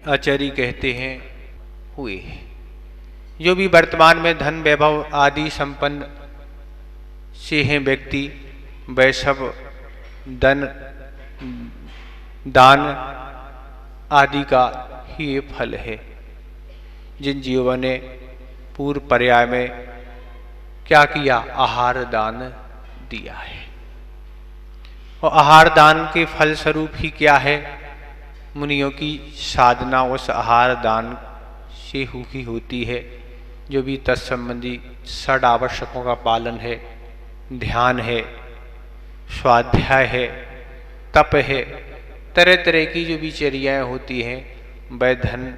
आचार्य कहते हैं हुए। जो भी वर्तमान में धन वैभव आदि संपन्न से हैं व्यक्ति, वह सब धन दान आदि का ही ये फल है। जिन जीवों ने पूर्व पर्याय में क्या किया, आहार दान दिया है, और आहार दान के फल स्वरूप ही क्या है, मुनियों की साधना उस आहार दान से ही होती है। जो भी तत्संबंधी षड आवश्यकों का पालन है, ध्यान है, स्वाध्याय है, तप है, तरह तरह की जो भी चर्याएँ होती हैं, वह धन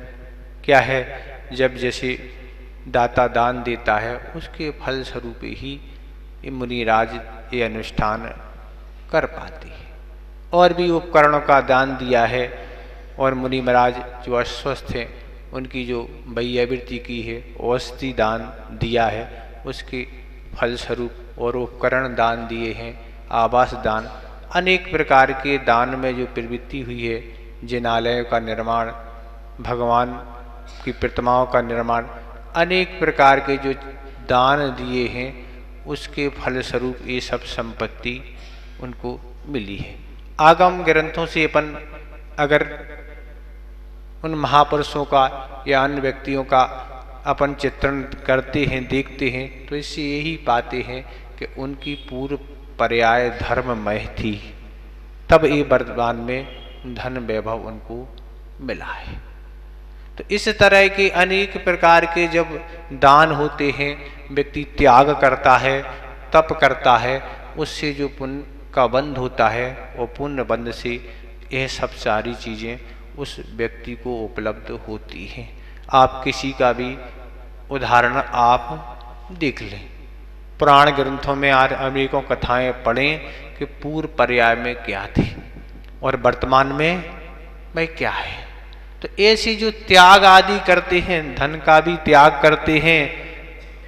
क्या है, जब जैसे दाता दान देता है उसके फल स्वरूप ही ये मुनिराज ये अनुष्ठान कर पाते हैं। और भी उपकरणों का दान दिया है, और मुनि महाराज जो अस्वस्थ हैं उनकी जो वैयावृत्ति की है औषधि दान दिया है, उसके फल स्वरूप और उपकरण दान दिए हैं, आवास दान, अनेक प्रकार के दान में जो प्रवृत्ति हुई है, जिनालयों का निर्माण, भगवान की प्रतिमाओं का निर्माण, अनेक प्रकार के जो दान दिए हैं उसके फल स्वरूप ये सब संपत्ति उनको मिली है। आगम ग्रंथों से अपन अगर उन महापुरुषों का या अन्य व्यक्तियों का अपन चित्रण करते हैं, देखते हैं, तो इससे यही पाते हैं कि उनकी पूर्व पर्याय धर्ममय थी, तब ये वर्तमान में धन वैभव उनको मिला है। तो इस तरह के अनेक प्रकार के जब दान होते हैं, व्यक्ति त्याग करता है, तप करता है, उससे जो पुण्य का बंध होता है, वो पुण्य बंध से यह सब सारी चीज़ें उस व्यक्ति को उपलब्ध होती हैं। आप किसी का भी उदाहरण आप देख लें, पुराण ग्रंथों में अनेकों कथाएं पढ़ें कि पूर्व पर्याय में क्या थे और वर्तमान में भाई क्या है। तो ऐसे जो त्याग आदि करते हैं, धन का भी त्याग करते हैं,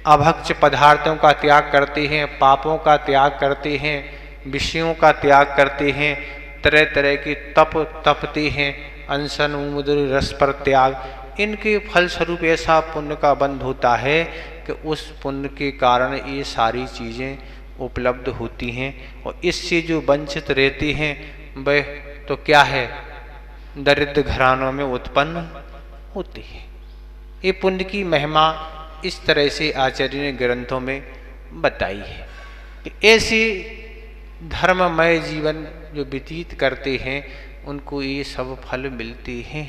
अभक्ष पदार्थों का त्याग करते हैं, पापों का त्याग करते हैं, विषयों का त्याग करते हैं, तरह तरह के तप तपते हैं, अनशन उमुद्र रस पर त्याग, इनके फल स्वरूप ऐसा पुण्य का बंध होता है कि उस पुण्य के कारण ये सारी चीज़ें उपलब्ध होती हैं। और इससे जो वंचित रहते हैं वह तो क्या है, दरिद्र घरानों में उत्पन्न होती है। ये पुण्य की महिमा इस तरह से आचार्य ने ग्रंथों में बताई है कि ऐसे धर्ममय जीवन जो व्यतीत करते हैं उनको ये सब फल मिलते हैं।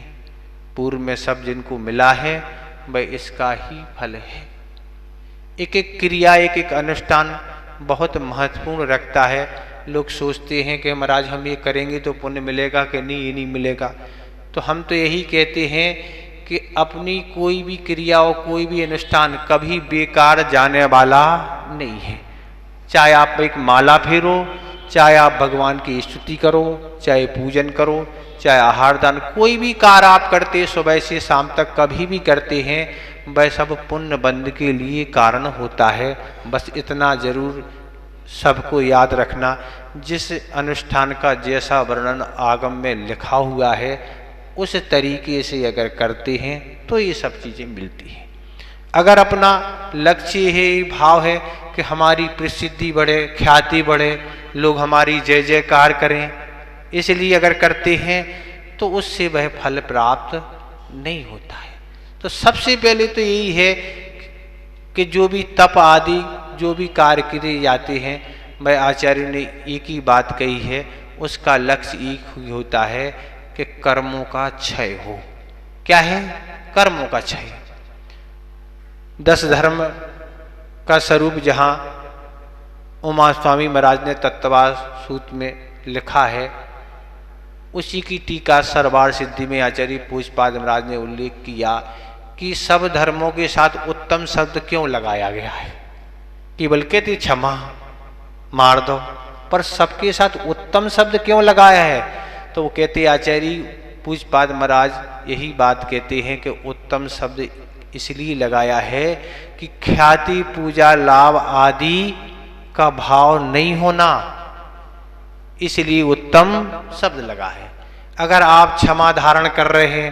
पूर्व में सब जिनको मिला है वह इसका ही फल है। एक एक क्रिया, एक एक अनुष्ठान बहुत महत्वपूर्ण रखता है। लोग सोचते हैं कि महाराज हम ये करेंगे तो पुण्य मिलेगा कि नहीं, ये नहीं मिलेगा। तो हम तो यही कहते हैं कि अपनी कोई भी क्रिया और कोई भी अनुष्ठान कभी बेकार जाने वाला नहीं है। चाहे आप एक माला फेरो, चाहे आप भगवान की स्तुति करो, चाहे पूजन करो, चाहे आहार दान, कोई भी कार्य आप करते सुबह से शाम तक कभी भी करते हैं, वह सब पुण्य बंध के लिए कारण होता है। बस इतना जरूर सबको याद रखना, जिस अनुष्ठान का जैसा वर्णन आगम में लिखा हुआ है उस तरीके से अगर करते हैं तो ये सब चीज़ें मिलती हैं। अगर अपना लक्ष्य है, भाव है कि हमारी प्रसिद्धि बढ़े, ख्याति बढ़े, लोग हमारी जय जयकार करें, इसलिए अगर करते हैं तो उससे वह फल प्राप्त नहीं होता है। तो सबसे पहले तो यही है कि जो भी तप आदि जो भी कार्य किए जाते हैं, वह आचार्य ने एक ही बात कही है, उसका लक्ष्य एक ही होता है कि कर्मों का क्षय हो। क्या है? कर्मों का क्षय। 10 धर्म का स्वरूप जहाँ उमा स्वामी महाराज ने तत्वास सूत्र में लिखा है, उसी की टीका सरवार सिद्धि में आचार्य पूज्यपाद महाराज ने उल्लेख किया कि सब धर्मों के साथ उत्तम शब्द क्यों लगाया गया है। केवल कहते क्षमा मार दो, पर सबके साथ उत्तम शब्द क्यों लगाया है? तो वो कहते आचार्य पूज्यपाद महाराज यही बात कहते हैं कि उत्तम शब्द इसलिए लगाया है कि ख्याति पूजा लाभ आदि का भाव नहीं होना, इसलिए उत्तम शब्द लगा है। अगर आप क्षमा धारण कर रहे हैं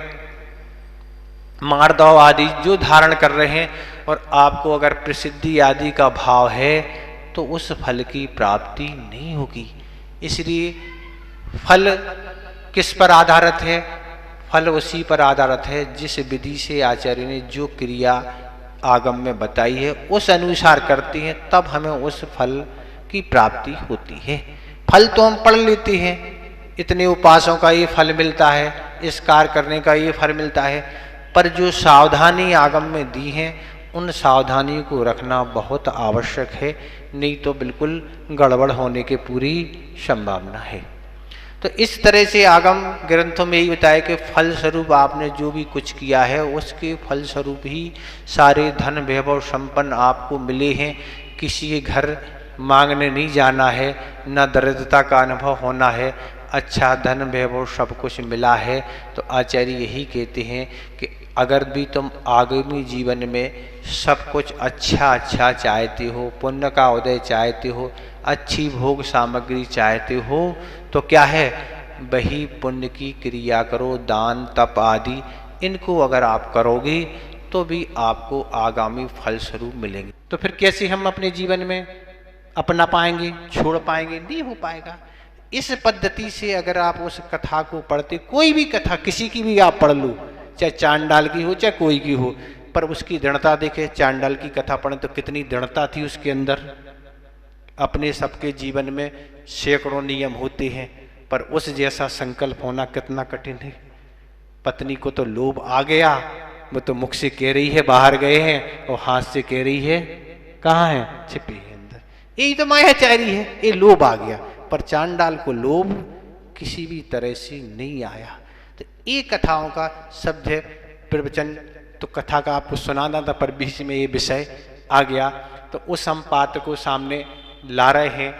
मार्दव आदि जो धारण कर रहे हैं, और आपको अगर प्रसिद्धि आदि का भाव है तो उस फल की प्राप्ति नहीं होगी। इसलिए फल किस पर आधारित है? फल उसी पर आधारित है जिस विधि से आचार्य ने जो क्रिया आगम में बताई है उस अनुसार करते हैं, तब हमें उस फल की प्राप्ति होती है। फल तो हम पढ़ लेते हैं, इतने उपासों का ये फल मिलता है, इस कार्य करने का ये फल मिलता है, पर जो सावधानी आगम में दी है उन सावधानी को रखना बहुत आवश्यक है, नहीं तो बिल्कुल गड़बड़ होने की पूरी संभावना है। तो इस तरह से आगम ग्रंथों में यही बताया कि फल स्वरूप आपने जो भी कुछ किया है उसके फल स्वरूप ही सारे धन वैभव संपन्न आपको मिले हैं। किसी के घर मांगने नहीं जाना है, न दरिद्रता का अनुभव होना है, अच्छा धन वैभव सब कुछ मिला है। तो आचार्य यही कहते हैं कि अगर भी तुम आगामी जीवन में सब कुछ अच्छा चाहते हो, पुण्य का उदय चाहते हो, अच्छी भोग सामग्री चाहते हो, तो क्या है, वही पुण्य की क्रिया करो, दान तप आदि इनको अगर आप करोगे तो भी आपको आगामी फल स्वरूप मिलेंगे। तो फिर कैसे हम अपने जीवन में अपना पाएंगे, छोड़ पाएंगे? नहीं हो पाएगा। इस पद्धति से अगर आप उस कथा को पढ़ते, कोई भी कथा किसी की भी आप पढ़ लो, चाहे चांडाल की हो चाहे कोई की हो, पर उसकी दृढ़ता देखे। चांडाल की कथा पढ़े तो कितनी दृढ़ता थी उसके अंदर। अपने सबके जीवन में सैकड़ों नियम होते हैं, पर उस जैसा संकल्प होना कितना कठिन है। पत्नी को तो लोभ आ गया, वो तो मुख से कह रही है बाहर गए हैं, और हाथ से कह रही है कहाँ है, छिपी है अंदर। यही तो मायाचारी है, ये लोभ आ गया। पर चांडाल को लोभ किसी भी तरह से नहीं आया। तो ये कथाओं का शब्द है प्रवचन, तो कथा का आपको सुनाना था, पर बीच में ये विषय आ गया। तो उस हम पात्र को सामने ला रहे हैं,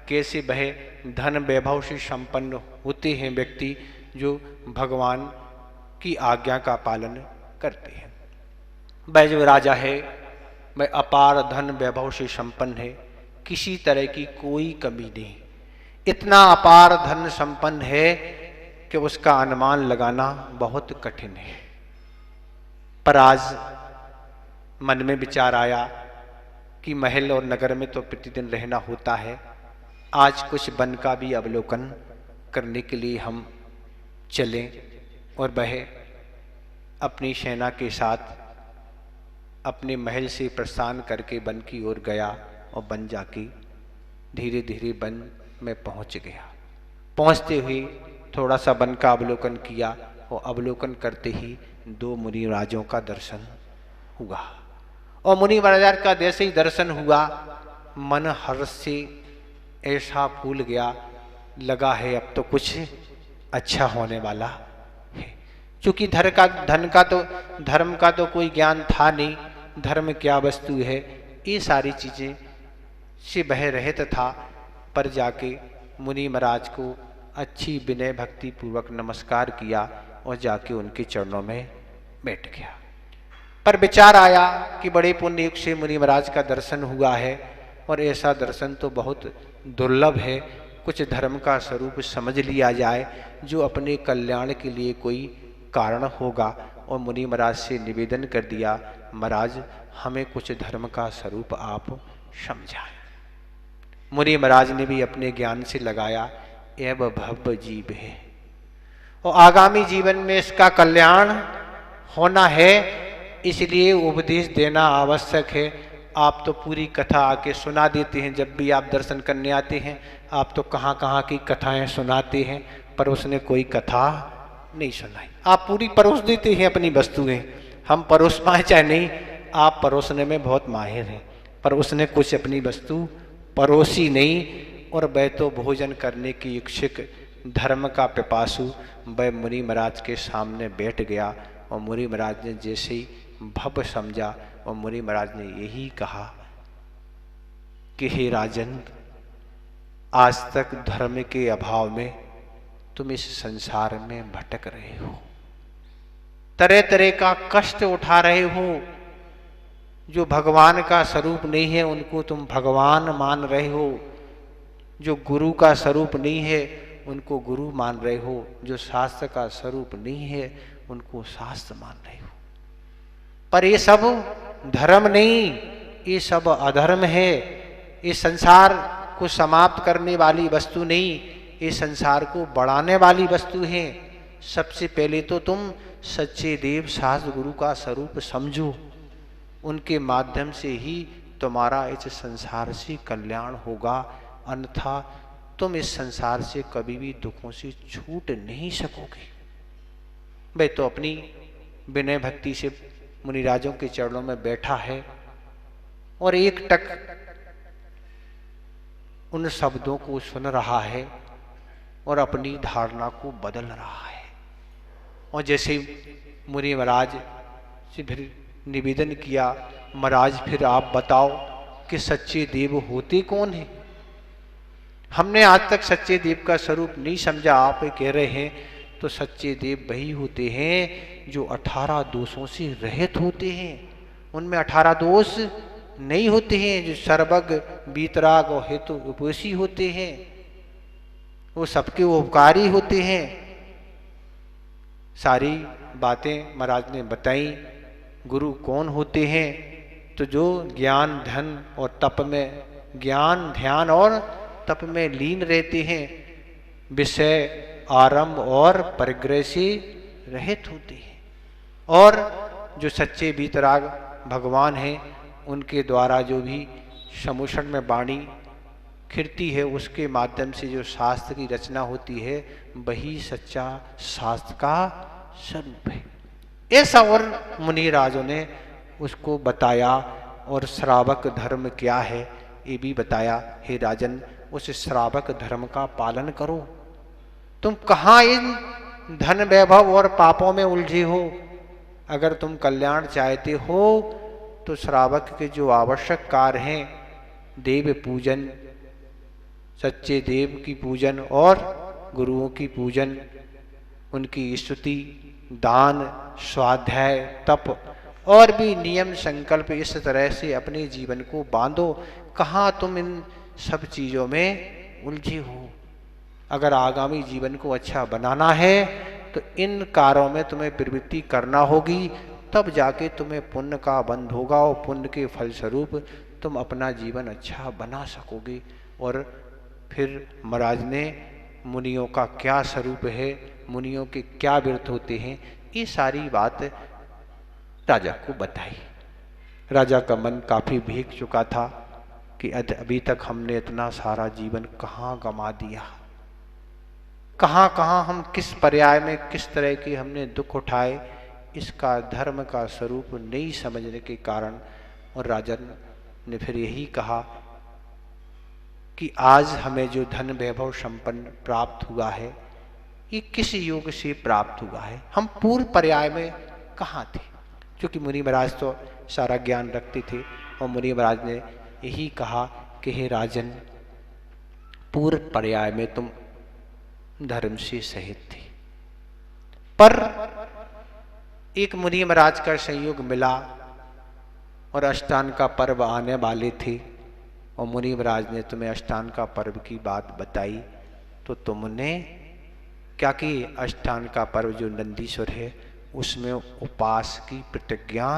कैसे वह धन वैभव से संपन्न होते हैं व्यक्ति जो भगवान की आज्ञा का पालन करते हैं। वह जो राजा है वह अपार धन वैभव से संपन्न है, किसी तरह की कोई कमी नहीं। इतना अपार धन संपन्न है कि उसका अनुमान लगाना बहुत कठिन है। पर आज मन में विचार आया कि महल और नगर में तो प्रतिदिन रहना होता है, आज कुछ वन का भी अवलोकन करने के लिए हम चलें। और वह अपनी सेना के साथ अपने महल से प्रस्थान करके वन की ओर गया, और वन जाके धीरे धीरे वन में पहुंच गया। पहुंचते हुए थोड़ा सा वन का अवलोकन किया, और अवलोकन करते ही दो मुनि राजों का दर्शन हुआ। और मुनि महाराज का जैसे ही दर्शन हुआ, मन हर्ष से ऐसा फूल गया, लगा है अब तो कुछ अच्छा होने वाला है। क्योंकि धर्म का तो कोई ज्ञान था नहीं, धर्म क्या वस्तु है, ये सारी चीजें से बह रहित था। पर जाके मुनि महाराज को अच्छी विनय भक्ति पूर्वक नमस्कार किया, और जाके उनके चरणों में बैठ गया। पर विचार आया कि बड़े पुण्य युग से मुनि महाराज का दर्शन हुआ है, और ऐसा दर्शन तो बहुत दुर्लभ है। कुछ धर्म का स्वरूप समझ लिया जाए जो अपने कल्याण के लिए कोई कारण होगा। और मुनि महाराज से निवेदन कर दिया, महाराज हमें कुछ धर्म का स्वरूप आप समझाएं। मुनि महाराज ने भी अपने ज्ञान से लगाया, एव भव्य जीव है और आगामी जीवन में इसका कल्याण होना है, इसलिए उपदेश देना आवश्यक है। आप तो पूरी कथा आके सुना देते हैं, जब भी आप दर्शन करने आते हैं आप तो कहाँ कहाँ की कथाएं सुनाते हैं, पर उसने कोई कथा नहीं सुनाई। आप पूरी परोस देते हैं अपनी वस्तुएं, हम परोस पाए चाहे नहीं, आप परोसने में बहुत माहिर हैं, पर उसने कुछ अपनी वस्तु परोसी नहीं। और वह तो भोजन करने की इच्छुक धर्म का पिपासु वह मुनि महाराज के सामने बैठ गया। और मुनि महाराज ने जैसे ही भव्य समझा, और मुनि महाराज ने यही कहा कि हे राजन, आज तक धर्म के अभाव में तुम इस संसार में भटक रहे हो, तरह तरह का कष्ट उठा रहे हो। जो भगवान का स्वरूप नहीं है उनको तुम भगवान मान रहे हो, जो गुरु का स्वरूप नहीं है उनको गुरु मान रहे हो, जो शास्त्र का स्वरूप नहीं है उनको शास्त्र मान रहे हो। पर ये सब धर्म नहीं, ये सब अधर्म है। ये संसार को समाप्त करने वाली वस्तु नहीं, ये संसार को बढ़ाने वाली वस्तु है। सबसे पहले तो तुम सच्चे देव शास्त्र गुरु का स्वरूप समझो, उनके माध्यम से ही तुम्हारा इस संसार से कल्याण होगा, अन्यथा तुम इस संसार से कभी भी दुखों से छूट नहीं सकोगे। वे तो अपनी विनय भक्ति से मुनिराजों के चरणों में बैठा है और एक टक उन शब्दों को सुन रहा है और अपनी धारणा को बदल रहा है। और जैसे मुनि महाराज से फिर निवेदन किया, महाराज फिर आप बताओ कि सच्चे देव होते कौन हैं? हमने आज तक सच्चे देव का स्वरूप नहीं समझा, आप कह रहे हैं। तो सच्चे देव वही होते हैं जो 18 दोषों से रहित होते हैं। उनमें 18 दोष नहीं होते हैं, जो सर्वज्ञ, वीतराग और हेतु उपवेशी होते हैं, वो सबके उपकारी होते हैं। सारी बातें महाराज ने बताई। गुरु कौन होते हैं? तो जो ज्ञान, धन और तप में, ज्ञान, ध्यान और तप में लीन रहते हैं, विषय, आरंभ और परिग्रह से रहित होते हैं। और जो सच्चे वीतराग भगवान हैं, उनके द्वारा जो भी समुषण में वाणी खिरती है, उसके माध्यम से जो शास्त्र की रचना होती है, वही सच्चा शास्त्र का स्वरूप है। ऐसा और मुनि राजों ने उसको बताया। और श्रावक धर्म क्या है ये भी बताया। हे राजन, उस श्रावक धर्म का पालन करो। तुम कहाँ इन धन, वैभव और पापों में उलझे हो? अगर तुम कल्याण चाहते हो तो श्रावक के जो आवश्यक कार्य हैं, देव पूजन, सच्चे देव की पूजन और गुरुओं की पूजन, उनकी स्तुति, दान, स्वाध्याय, तप और भी नियम संकल्प, इस तरह से अपने जीवन को बांधो। कहाँ तुम इन सब चीज़ों में उलझे हो? अगर आगामी जीवन को अच्छा बनाना है तो इन कार्यों में तुम्हें प्रवृत्ति करना होगी, तब जाके तुम्हें पुण्य का बंध होगा और पुण्य के फलस्वरूप तुम अपना जीवन अच्छा बना सकोगे। और फिर महाराज ने मुनियों का क्या स्वरूप है, मुनियों के क्या व्रत होते हैं, ये सारी बात राजा को बताई। राजा का मन काफी भीग चुका था कि अभी तक हमने इतना सारा जीवन कहाँ गंवा दिया, कहाँ कहाँ हम किस पर्याय में किस तरह के हमने दुख उठाए, इसका धर्म का स्वरूप नहीं समझने के कारण। और राजन ने फिर यही कहा कि आज हमें जो धन, वैभव, संपन्न प्राप्त हुआ है, ये किस योग से प्राप्त हुआ है? हम पूर्व पर्याय में कहाँ थे? क्योंकि मुनि महाराज तो सारा ज्ञान रखते थे। और मुनि महाराज ने यही कहा कि हे राजन, पूर्व पर्याय में तुम धर्म से सहित थे, पर एक मुनि महाराज का संयोग मिला और अष्टान का पर्व आने वाले थे, और मुनि महाराज ने तुम्हें अष्टान का पर्व की बात बताई, तो तुमने क्या कि अष्टान का पर्व जो नंदीश्वर है, उसमें उपास की प्रतिज्ञा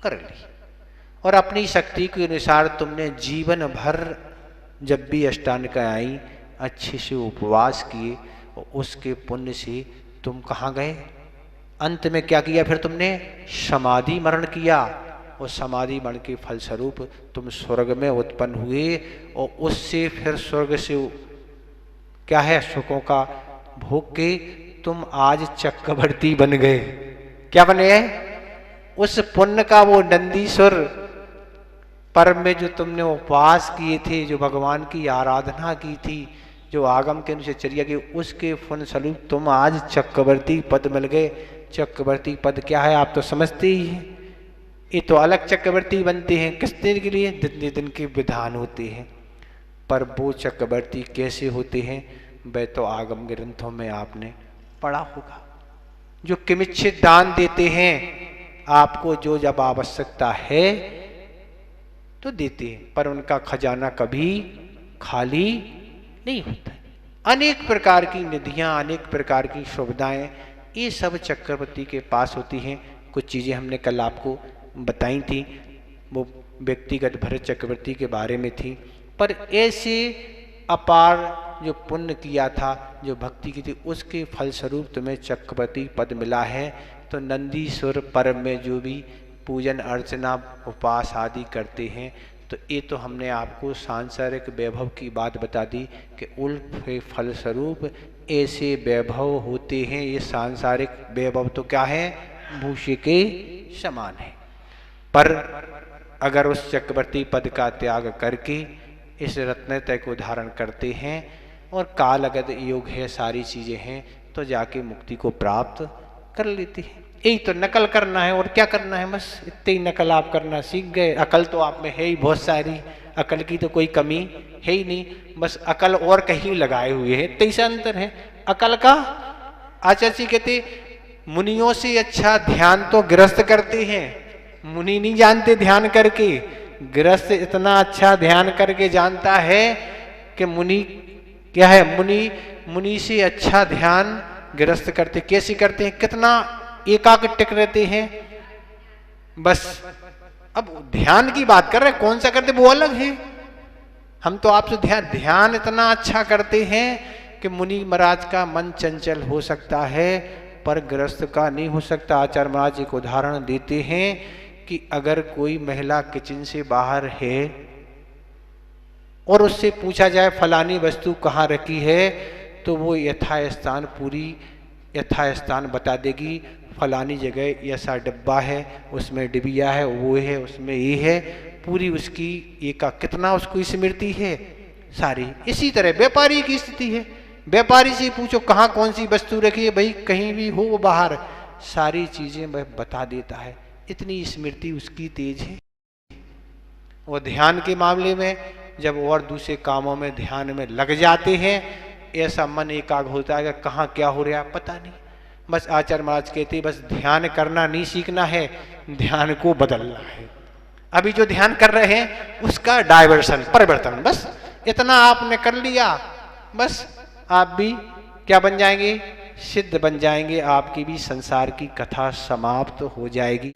कर ली। और अपनी शक्ति के अनुसार तुमने जीवन भर जब भी अष्टान का आई अच्छे से उपवास किए, और उसके पुण्य से तुम कहाँ गए? अंत में क्या किया? फिर तुमने समाधि मरण किया, और समाधि मरण के फलस्वरूप तुम स्वर्ग में उत्पन्न हुए, और उससे फिर स्वर्ग से क्या है, सुखों का भोग के तुम आज चक्रवर्ती बन गए। क्या बने? उस पुण्य का वो नंदीश्वर पर्व में जो तुमने उपवास किए थे, जो भगवान की आराधना की थी, जो आगम के अनुसार चर्या की, उसके फल स्वरूप तुम आज चक्रवर्ती पद मिल गए। चक्रवर्ती पद क्या है आप तो समझते ही हैं। ये तो अलग चक्रवर्ती बनते हैं, किस दिन के लिए? जितने दिन के विधान होते हैं। पर वो चक्रवर्ती कैसे होते हैं, वह तो आगम ग्रंथों में आपने पढ़ा होगा। जो किमिच्छित दान देते हैं, आपको जो जब आवश्यकता है तो देते हैं, पर उनका खजाना कभी खाली नहीं होता। अनेक प्रकार की निधियां, अनेक प्रकार की सुविधाएं, ये सब चक्रवर्ती के पास होती हैं। कुछ चीज़ें हमने कल आपको बताई थी, वो व्यक्तिगत भरत चक्रवर्ती के बारे में थी। पर ऐसे अपार जो पुण्य किया था, जो भक्ति की थी, उसके फलस्वरूप तुम्हें चक्रवर्ती पद मिला है। तो नंदीश्वर पर्व में जो भी पूजन अर्चना उपवास आदि करते हैं, तो ये तो हमने आपको सांसारिक वैभव की बात बता दी कि उल्फे फलस्वरूप ऐसे वैभव होते हैं। ये सांसारिक वैभव तो क्या है, भूषे के समान है। पर अगर उस चक्रवर्ती पद का त्याग करके इस रत्नत्रय को धारण करते हैं और कालगत योग है, सारी चीज़ें हैं, तो जाके मुक्ति को प्राप्त कर लेते हैं। यही तो नकल करना है, और क्या करना है, बस इतनी ही नकल आप करना सीख गए। अकल तो आप में है ही बहुत सारी, अकल की तो कोई कमी है ही नहीं, बस अकल और कहीं लगाए हुए है, तेईस अंतर है अकल का। आचार्य जी कहते मुनियों से अच्छा ध्यान तो गृहस्थ करते हैं, मुनि नहीं जानते ध्यान करके, गृहस्थ इतना अच्छा ध्यान करके जानता है कि मुनि क्या है, मुनि से अच्छा ध्यान गृहस्थ करते। कैसे करते हैं, कितना एकाग्र रहते हैं। बस अब ध्यान की बात कर रहे हैं, कौन सा करते वो अलग है। हम तो आपसे ध्यान इतना अच्छा करते हैं कि मुनि महाराज का मन चंचल हो सकता है, पर गृहस्थ का नहीं हो सकता। आचार्य महाराज एक उदाहरण देते हैं कि अगर कोई महिला किचन से बाहर है और उससे पूछा जाए फलानी वस्तु कहाँ रखी है, तो वो यथास्थान पूरी यथास्थान बता देगी। फलानी जगह ऐसा डिब्बा है, उसमें डिबिया है, वो है, उसमें ये है, पूरी उसकी ये का कितना उसको स्मृति है सारी। इसी तरह व्यापारी की स्थिति है, व्यापारी से पूछो कहाँ कौन सी वस्तु रखी है, भाई कहीं भी हो वो बाहर सारी चीजें वह बता देता है, इतनी स्मृति उसकी तेज है। और ध्यान के मामले में जब और दूसरे कामों में ध्यान में लग जाते हैं, ऐसा मन एकाग्र होता है कि कहाँ क्या हो रहा है पता नहीं। बस आचार्य महाराज कहते बस ध्यान करना नहीं सीखना है, ध्यान को बदलना है। अभी जो ध्यान कर रहे हैं उसका डायवर्सन, परिवर्तन, बस इतना आपने कर लिया, बस आप भी क्या बन जाएंगे, सिद्ध बन जाएंगे, आपकी भी संसार की कथा समाप्त हो जाएगी।